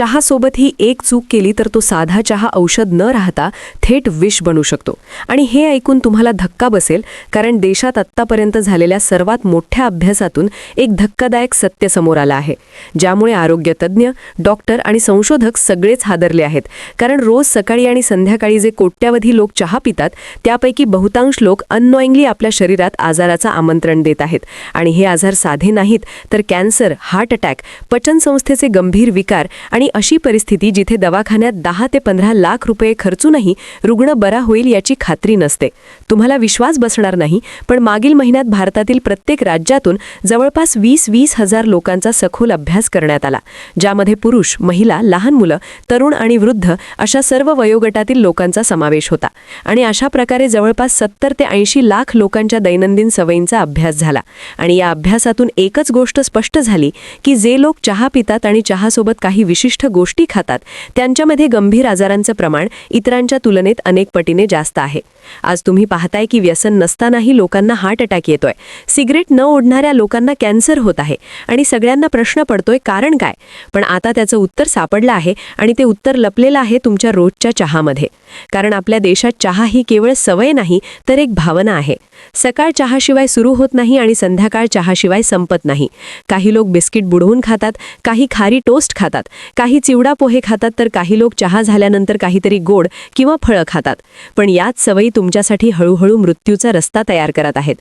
चहासोबत ही एक चूक केली तर तो साधा चहा औषध न राहता थेट विष बनू शकतो. आणि हे ऐकून तुम्हाला धक्का बसेल, कारण देशात आत्तापर्यंत झालेल्या सर्वात मोठ्या अभ्यासातून एक धक्कादायक सत्य समोर आलं आहे, ज्यामुळे आरोग्य तज्ज्ञ, डॉक्टर आणि संशोधक सगळेच हादरले आहेत. कारण रोज सकाळी आणि संध्याकाळी जे कोट्यावधी लोक चहा पितात, त्यापैकी बहुतांश लोक अननोइंगली आपल्या शरीरात आजाराचं आमंत्रण देत आहेत. आणि हे आजार साधे नाहीत, तर कॅन्सर, हार्ट अटॅक, पचनसंस्थेचे गंभीर विकार आणि अशी परिस्थिती जिथे दवाखान्यात 10 ते 15 लाख रुपये खर्चूनही रुग्ण बरा होईल याची खात्री नसते. तुम्हाला विश्वास बसणार नाही, पण मागील महिन्यात भारतातील प्रत्येक राज्यातून जवळपास 20-20 हजार लोकांचा सखोल अभ्यास करण्यात आला, ज्यामध्ये पुरुष, महिला, लहान मुलं, तरुण आणि वृद्ध अशा सर्व वयोगटातील लोकांचा समावेश होता. आणि अशा प्रकारे जवळपास 70 ते 80 लाख लोकांच्या दैनंदिन सवयींचा अभ्यास झाला. आणि या अभ्यासातून एकच गोष्ट स्पष्ट झाली की जे लोक चहा पितात आणि चहासोबत काही विशिष्ट गोष्टी खातात, त्यांच्यामध्ये गंभीर आजारांचं प्रमाण इतरांच्या तुलनेत अनेक पटीने जास्त आहे. आज तुम्ही पाहताय की व्यसन नसतानाही लोकांना हार्ट अटॅक येतोय, सिगरेट न ओढणाऱ्या लोकांना कॅन्सर होत आहे, आणि सगळ्यांना प्रश्न पडतोय कारण काय. पण आता त्याचं उत्तर सापडलं आहे, आणि ते उत्तर लपलेलं आहे तुमच्या रोजच्या चहामध्ये. कारण आपल्या देशात चहा ही केवळ सवय नाही, तर एक भावना आहे. सकाळ चहाशिवाय सुरू होत नाही आणि संध्याकाळ चहाशिवाय संपत नाही. काही लोक बिस्किट बुडवून खातात, काही खारी टोस्ट खातात, काही चिवडा पोहे खातात, तर काही लोक चहा झाल्यानंतर काहीतरी गोड किंवा फळं खातात. पण याच सवयी तुमच्यासाठी हळूहळू मृत्यूचा रस्ता तयार करत आहेत.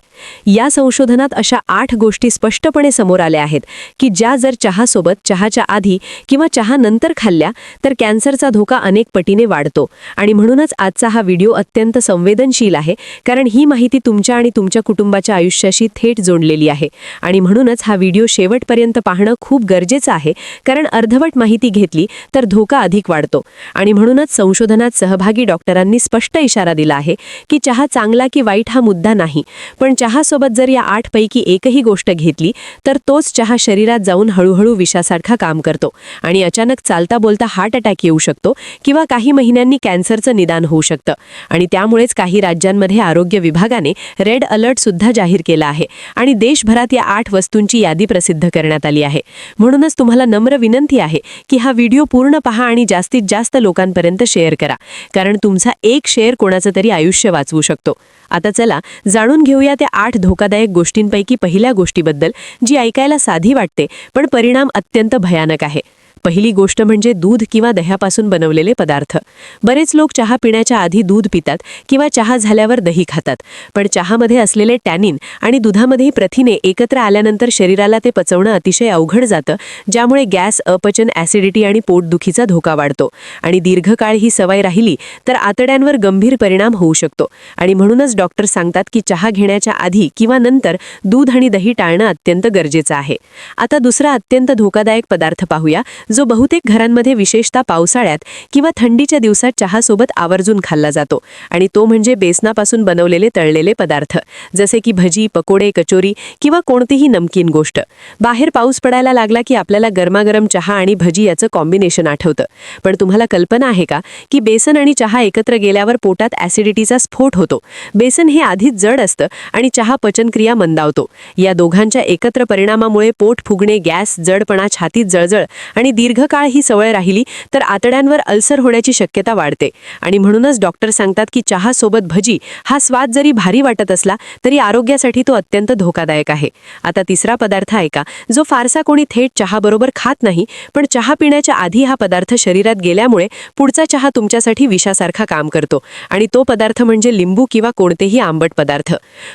या संशोधनात अशा 8 गोष्टी स्पष्टपणे समोर आल्या आहेत की ज्या जर चहासोबत, चहाच्या आधी किंवा चहा नंतर खाल्ल्या तर कॅन्सरचा धोका अनेक पटीने वाढतो. आणि म्हणूनच आजचा हा व्हिडिओ अत्यंत संवेदनशील आहे, कारण ही माहिती तुमच्या आणि तुमच्या कुटुंबाच्या आयुष्याशी थेट जोडलेली आहे. आणि म्हणूनच हा व्हिडिओ शेवटपर्यंत पाहणं खूप गरजेचं आहे, कारण अर्धवट माहिती घेतली तर धोका अधिक वाढतो. आणि म्हणूनच संशोधनात सहभागी डॉक्टरांनी स्पष्ट इशारा दिला आहे की चहा चांगला की वाईट हा मुद्दा नाही, पण चहासोबत जर या 8 पैकी एकही गोष्ट घेतली तर तोच चहा शरीरात जाऊन हळूहळू विषासारखा काम करतो, आणि अचानक चालता बोलता हार्ट अटॅक येऊ शकतो किंवा काही महिन्यांनी कॅन्सरचं निदान होऊ शकतं. आणि त्यामुळेच काही राज्यांमध्ये आरोग्य विभागाने रेड अलर्ट सुद्धा जाहीर केला आहे, आणि देशभरात या 8 वस्तूंची यादी प्रसिद्ध करण्यात आली आहे. म्हणूनच तुम्हाला नम्र विनंती आहे की हा व्हिडिओ पूर्ण पहा आणि जास्तीत जास्त लोकांपर्यंत शेअर करा, कारण तुमचा एक शेअर कोणाचं तरी आयुष्य वाचवू शकतो. आता चला जाणून घेऊया त्या 8 धोकादायक गोष्टींपैकी पहिल्या गोष्टीबद्दल, जी ऐकायला साधी वाटते पण परिणाम अत्यंत भयानक आहे. पहिली गोष्ट म्हणजे दूध किंवा दह्यापासून बनवलेले पदार्थ. बरेच लोक चहा पिण्याच्या आधी दूध पितात किंवा चहा झाल्यावर दही खातात, पण चहामध्ये असलेले टॅनिन आणि दुधामध्येही प्रथिने एकत्र आल्यानंतर शरीराला ते पचवणं अतिशय अवघड जातं, ज्यामुळे गॅस, अपचन, ॲसिडिटी आणि पोटदुखीचा धोका वाढतो. आणि दीर्घकाळ ही सवय राहिली तर आतड्यांवर गंभीर परिणाम होऊ शकतो. आणि म्हणूनच डॉक्टर सांगतात की चहा घेण्याच्या आधी किंवा नंतर दूध आणि दही टाळणं अत्यंत गरजेचं आहे. आता दुसरा अत्यंत धोकादायक पदार्थ पाहूया, जो बहुतेक घरांमध्ये विशेषतः पावसाळ्यात किंवा थंडीच्या दिवसात चहासोबत आवर्जून खाल्ला जातो, आणि तो म्हणजे बेसनापासून बनवलेले तळलेले पदार्थ, जसे की भजी, पकोडे, कचोरी किंवा कोणतीही नमकीन गोष्ट. बाहेर पाऊस पडायला लागला की आपल्याला गरमागरम चहा आणि भजी याचं कॉम्बिनेशन आठवतं. पण तुम्हाला कल्पना आहे का की बेसन आणि चहा एकत्र गेल्यावर पोटात ॲसिडिटीचा स्फोट होतो. बेसन हे आधीच जड असतं आणि चहा पचनक्रिया मंदावतो. या दोघांच्या एकत्र परिणामामुळे पोट फुगणे, गॅस, जडपणा, छातीत जळजळ आणि दीर्घकाळ ही सवय राहिली तर आतड्यांवर अल्सर होण्याची शक्यता वाढते. आणि म्हणूनच डॉक्टर सांगतात की चहासोबत भजी हा स्वाद जरी भारी वाटत असला तरी आरोग्यासाठी तो अत्यंत धोकादायक आहे. आता तिसरा पदार्थ ऐका, जो फारसा कोणी थेट चहाबरोबर खात नाही, पण चहा पिण्याच्या आधी हा पदार्थ शरीरात गेल्यामुळे पुढचा चहा तुमच्यासाठी विषासारखा काम करतो. आणि तो पदार्थ म्हणजे लिंबू किंवा कोणतेही आंबट पदार्थ.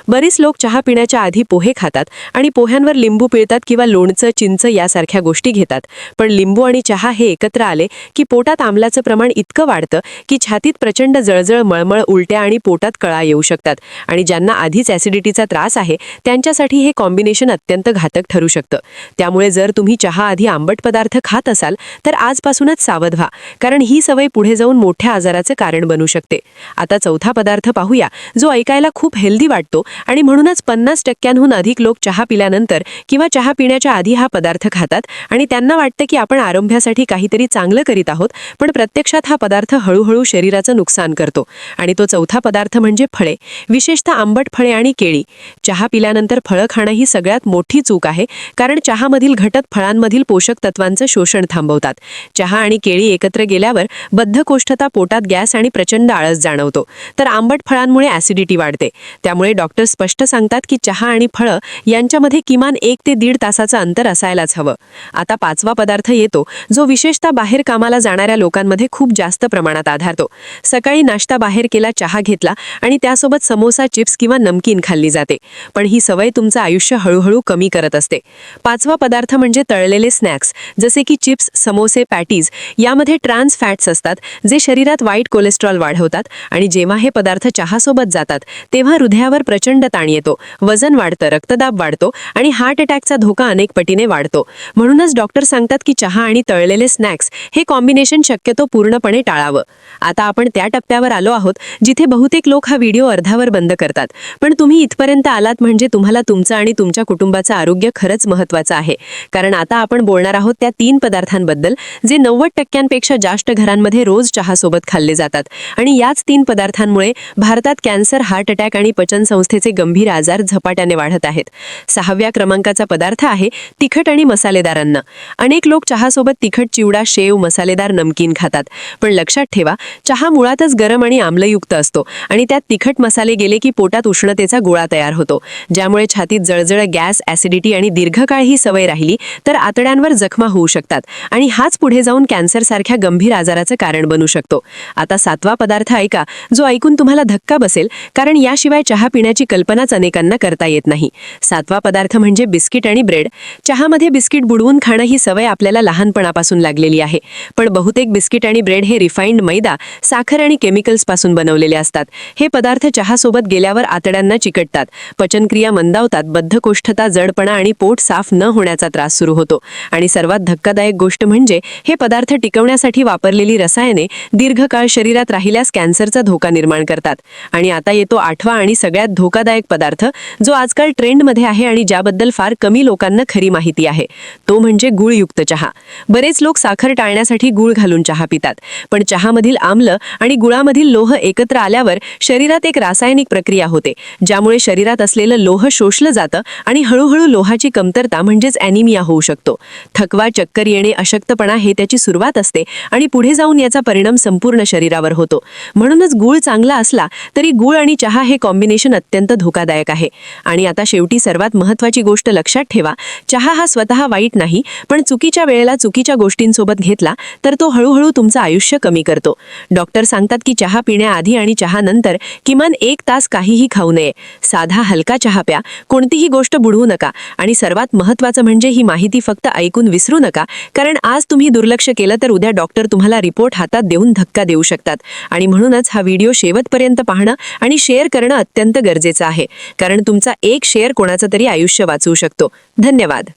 बरेच लोक चहा पिण्याच्या आधी पोहे खातात आणि पोह्यांवर लिंबू पिळतात किंवा लोणचं, चिंच यासारख्या गोष्टी घेतात. पण लिंबू आणि चहा हे एकत्र आले की पोटात आम्लाचं प्रमाण इतकं वाढतं की छातीत प्रचंड जळजळ, मळमळ, उलट्या आणि पोटात कळा येऊ शकतात. आणि ज्यांना आधीच ॲसिडिटीचा त्रास आहे त्यांच्यासाठी हे कॉम्बिनेशन अत्यंत घातक ठरू शकतं. त्यामुळे जर तुम्ही चहा आधी आंबट पदार्थ खात असाल तर आजपासूनच सावध व्हा, कारण ही सवय पुढे जाऊन मोठ्या आजाराचं कारण बनू शकते. आता चौथा पदार्थ पाहूया, जो ऐकायला खूप हेल्दी वाटतो, आणि म्हणूनच 50% अधिक लोक चहा पिल्यानंतर किंवा चहा पिण्याच्या आधी हा पदार्थ खातात, आणि त्यांना वाटतं की आपण आरोग्यासाठी काहीतरी चांगलं करीत आहोत, पण प्रत्यक्षात हा पदार्थ हळूहळू शरीराचं नुकसान करतो. आणि तो चौथा पदार्थ म्हणजे फळे, विशेषतः आंबट फळे आणि केळी. चहा पिल्यानंतर फळं खाणं ही सगळ्यात मोठी चूक आहे, कारण चहामधील घटक फळांमधील पोषक तत्वांचं शोषण थांबवतात. चहा आणि केळी एकत्र गेल्यावर बद्धकोष्ठता, पोटात गॅस आणि प्रचंड आळस जाणवतो. तर आंबट फळांमुळे ॲसिडिटी वाढते. त्यामुळे डॉक्टर स्पष्ट सांगतात की चहा आणि फळं यांच्यामध्ये किमान 1 ते 1.5 तासाचं अंतर असायलाच हवं. आता 5वा पदार्थ येतो, जो विशेषतः बाहेर कामाला जाणाऱ्या लोकांमध्ये खूप जास्त प्रमाणात आढळतो. सकाळी नाश्ता बाहेर केला, चहा घेतला आणि त्यासोबत समोसा, चिप्स किंवा नमकीन खाल्ली जाते. पण ही सवय तुमचं आयुष्य हळूहळू कमी करत असते. 5वा पदार्थ म्हणजे तळलेले स्नॅक्स, जसे की चिप्स, समोसे, पॅटीज. यामध्ये ट्रान्स फॅट्स असतात, जे शरीरात वाईट कोलेस्ट्रॉल वाढवतात. आणि जेव्हा हे पदार्थ चहासोबत जातात तेव्हा हृदयावर प्रचंड ताण येतो, वजन वाढतं, रक्तदाब वाढतो आणि हार्ट अटॅकचा धोका अनेक पटीने वाढतो. म्हणूनच डॉक्टर सांगतात की चहा आणि तळलेले स्नॅक्स हे कॉम्बिनेशन शक्यतो पूर्णपणे टाळावं. आता आपण त्या टप्प्यावर आलो आहोत जिथे बहुतेक लोक हा व्हिडिओ अर्ध्यावर बंद करतात. पण तुम्ही इथपर्यंत आलात म्हणजे तुम्हाला तुमचं आणि तुमच्या कुटुंबाचं आरोग्य खरंच महत्त्वाचं आहे. कारण आता आपण बोलणार आहोत त्या 3 पदार्थांबद्दल जे 90% जास्त घरांमध्ये रोज चहासोबत खाल्ले जातात. आणि याच 3 पदार्थांमुळे भारतात कॅन्सर, हार्ट अटॅक आणि पचनसंस्थेचे गंभीर आजार झपाट्याने वाढत आहेत. 6व्या क्रमांकाचा पदार्थ आहे तिखट आणि मसालेदार अन्न. अनेक लोक चहासोबत तिखट चिवडा, शेव, मसालेदार नमकीन खातात. पण लक्षात ठेवा, चहा मुळातच गरम आणि आम्लयुक्त असतो आणि त्यात तिखट मसाले गेले की पोटात उष्णतेचा गोळा तयार होतो, ज्यामुळे छातीत जळजळ, गॅस, ॲसिडिटी आणि दीर्घकाळ ही सवय राहिली तर आतड्यांवर जखमा होऊ शकतात आणि हाच पुढे जाऊन कॅन्सरसारख्या गंभीर आजाराचं कारण बनू शकतो. आता 7वा पदार्थ ऐका, जो ऐकून तुम्हाला धक्का बसेल, कारण याशिवाय चहा पिण्याची कल्पनाच अनेकांना करता येत नाही. 7वा पदार्थ म्हणजे बिस्किट आणि ब्रेड. चहामध्ये बिस्किट बुडवून खाणं ही सवय आपल्याला लहानपणापासून लागलेली आहे. पण बहुतेक बिस्किट आणि ब्रेड हे रिफाइंड मैदा, साखर आणि केमिकल्सपासून बनवलेले असतात. हे पदार्थ चहासोबत गेल्यावर आतड्यांना चिकटतात, पचनक्रिया मंदावतात, बद्धकोष्ठता, जडपणा आणि पोट साफ न होण्याचा त्रास सुरू होतो. आणि सर्वात धक्कादायक गोष्ट म्हणजे हे पदार्थ टिकवण्यासाठी वापरलेली रसायने दीर्घकाळ शरीरात राहिल्यास कॅन्सरचा धोका निर्माण करतात. आणि आता येतो 8वा आणि सगळ्यात धोकादायक पदार्थ, जो आजकाल ट्रेंडमध्ये आहे आणि ज्याबद्दल फार कमी लोकांना खरी माहिती आहे. तो म्हणजे गुळयुक्त चहा. बरेच लोक साखर टाळण्यासाठी गुळ घालून चहा पितात. पण चहामधील आम्ल आणि गुळामधील लोह एकत्र आल्यावर शरीरात एक रासायनिक प्रक्रिया होते, ज्यामुळे शरीरात असलेलं लोह शोषलं जातं आणि हळूहळू लोहाची कमतरता म्हणजेच ॲनिमिया होऊ शकतो. थकवा, चक्कर येणे, अशक्तपणा हे त्याची सुरुवात असते आणि पुढे जाऊन याचा परिणाम संपूर्ण शरीरावर होतो. म्हणूनच गुळ चांगला असला तरी गुळ आणि चहा हे कॉम्बिनेशन अत्यंत धोकादायक आहे. आणि आता शेवटी सर्वात महत्त्वाची गोष्ट लक्षात ठेवा, चहा हा स्वतः वाईट नाही, पण चुकीच्या वेळेला चुकीच्या गोष्टींसोबत घेतला तर तो हळूहळू तुमचं आयुष्य कमी करतो. डॉक्टर सांगतात की चहा पिण्याआधी आणि चहानंतर किमान 1 तास काहीही खाऊ नये. साधा हलका चहा प्या, कोणतीही गोष्ट बुडवू नका आणि सर्वात महत्त्वाचं म्हणजे ही माहिती फक्त ऐकून विसरू नका, कारण आज तुम्ही दुर्लक्ष केलं तर उद्या डॉक्टर तुम्हाला रिपोर्ट हातात देऊन धक्का देऊ शकतात. आणि म्हणूनच हा व्हिडिओ शेवटपर्यंत पाहणं आणि शेअर करणं अत्यंत गरजेचं आहे, कारण तुमचा एक शेअर कोणाचं तरी आयुष्य वाचवू शकतो. धन्यवाद.